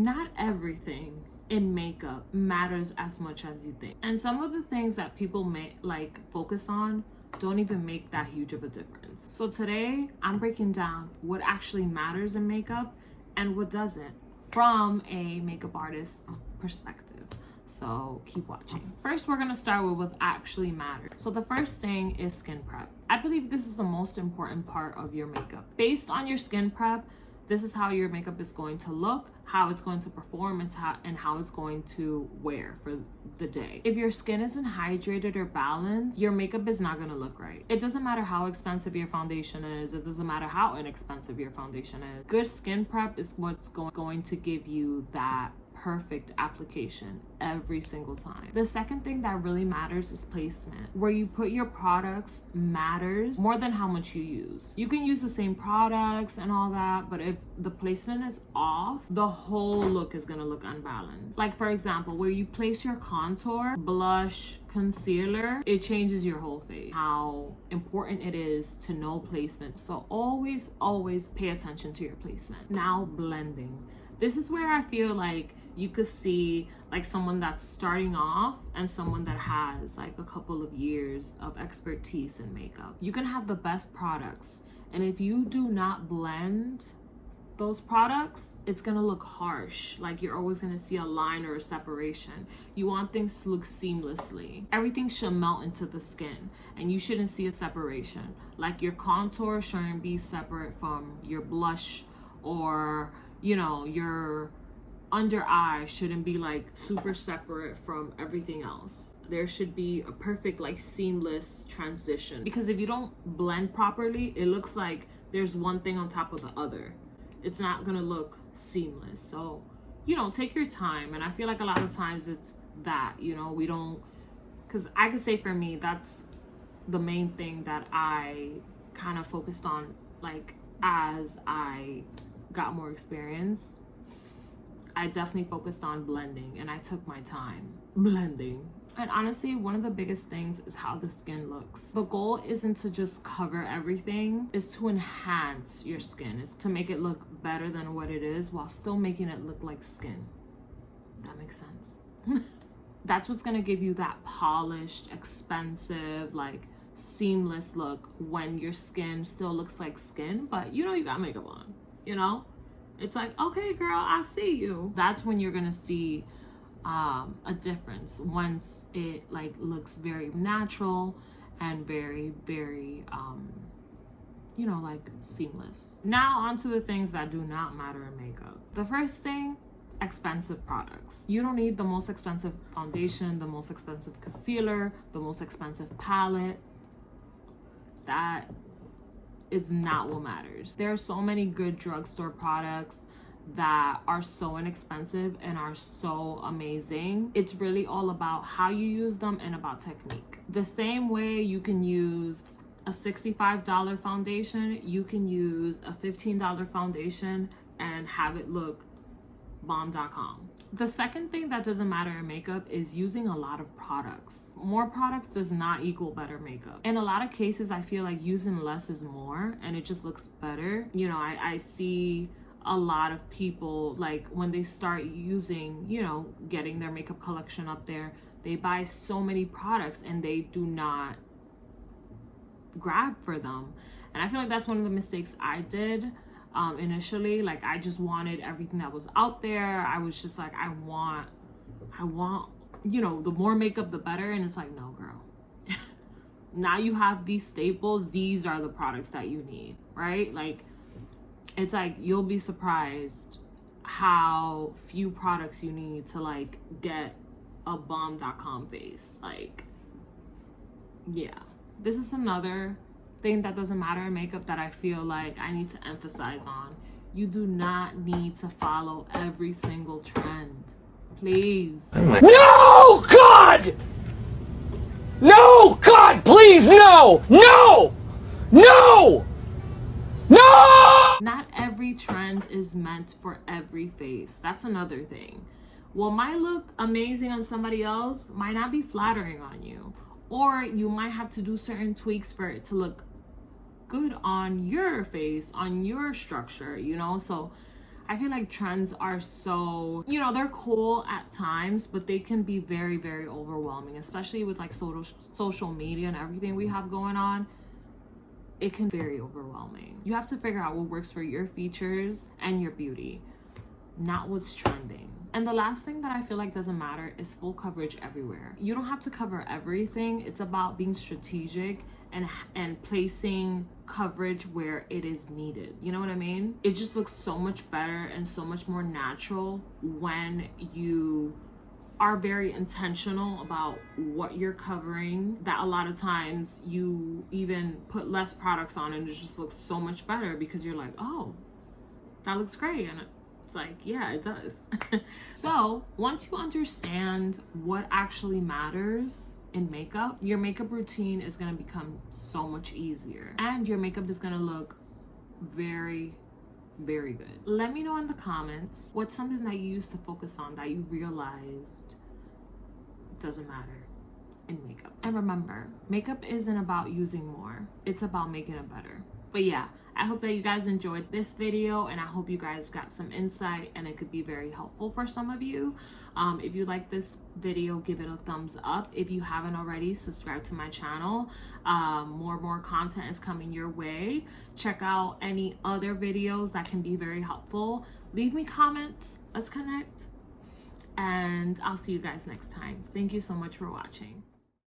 Not everything in makeup matters as much as you think. And some of the things that people may focus on don't even make that huge of a difference. So today I'm breaking down what actually matters in makeup and what doesn't from a makeup artist's perspective. So keep watching. First, we're gonna start with what actually matters. So the first thing is skin prep. I believe this is the most important part of your makeup. Based on your skin prep, this is how your makeup is going to look, how it's going to perform, and how it's going to wear for the day. If your skin isn't hydrated or balanced, your makeup is not gonna look right. It doesn't matter how expensive your foundation is. It doesn't matter how inexpensive your foundation is. Good skin prep is what's going to give you that perfect application every single time. The second thing that really matters is placement. Where you put your products matters more than how much you use. You can use the same products and all that, but if the placement is off, the whole look is gonna look unbalanced. Like for example, where you place your contour, blush, concealer, it changes your whole face. How important it is to know placement. So always pay attention to your placement. Now, blending. This is where I feel like you could see like someone that's starting off and someone that has like a couple of years of expertise in makeup. You can have the best products, and if you do not blend those products, it's gonna look harsh. Like you're always gonna see a line or a separation. You want things to look seamlessly. Everything should melt into the skin, and you shouldn't see a separation. Like your contour shouldn't be separate from your blush, or you know, your under eye shouldn't be like super separate from everything else. There should be a perfect like seamless transition, because if you don't blend properly, it looks like there's one thing on top of the other. It's not gonna look seamless. So, you know, take your time. And I feel like a lot of times it's that, you know, we don't, because I could say for me, that's the main thing that I kind of focused on, like as I got more experience. I definitely focused on blending, and I took my time blending. And honestly, one of the biggest things is how the skin looks. The goal isn't to just cover everything, it's to enhance your skin. It's to make it look better than what it is while still making it look like skin. That makes sense. That's what's gonna give you that polished, expensive, like seamless look when your skin still looks like skin, but you know you got makeup on, you know? It's like, okay, girl, I see you. That's when you're gonna see a difference, once it like looks very natural and very you know, like seamless. Now on to the things that do not matter in makeup. The first thing, expensive products. You don't need the most expensive foundation, the most expensive concealer, the most expensive palette. That is not what matters. There are so many good drugstore products that are so inexpensive and are so amazing. It's really all about how you use them and about technique. The same way you can use a $65 foundation, you can use a $15 foundation and have it look bomb.com. The second thing that doesn't matter in makeup is using a lot of products. More products does not equal better makeup. In a lot of cases, I feel like using less is more, and it just looks better. You know, I see a lot of people, like when they start using, you know, getting their makeup collection up there, they buy so many products and they do not grab for them. And I feel like that's one of the mistakes I did. Initially, like I just wanted everything that was out there. I was just like, I want, you know, the more makeup, the better. And it's like, no, girl. Now you have these staples. These are the products that you need, right? Like, it's like, you'll be surprised how few products you need to like get a bomb.com face. Like, yeah, this is another thing that doesn't matter in makeup that I feel like I need to emphasize on. You do not need to follow every single trend. Please. No, God! No, God, please, no! No! No! No! Not every trend is meant for every face. That's another thing. What might look amazing on somebody else might not be flattering on you. Or you might have to do certain tweaks for it to look good on your face, on your structure, you know? So I feel like trends are so, you know, they're cool at times, but they can be very, very overwhelming, especially with like social media and everything we have going on. It can be very overwhelming. You have to figure out what works for your features and your beauty, not what's trending. And the last thing that I feel like doesn't matter is full coverage everywhere. You don't have to cover everything. It's about being strategic and placing coverage where it is needed. You know what I mean? It just looks so much better and so much more natural when you are very intentional about what you're covering, that a lot of times you even put less products on and it just looks so much better because you're like, oh, that looks great. And it's like, yeah, it does. So once you understand what actually matters in makeup, your makeup routine is going to become so much easier and your makeup is going to look very, very good. Let me know in the comments what's something that you used to focus on that you realized doesn't matter in makeup. And remember, makeup isn't about using more, it's about making it better. But yeah, I hope that you guys enjoyed this video and I hope you guys got some insight and it could be very helpful for some of you. If you like this video, give it a thumbs up. If you haven't already, subscribe to my channel. More content is coming your way. Check out any other videos that can be very helpful. Leave me comments. Let's connect. And I'll see you guys next time. Thank you so much for watching.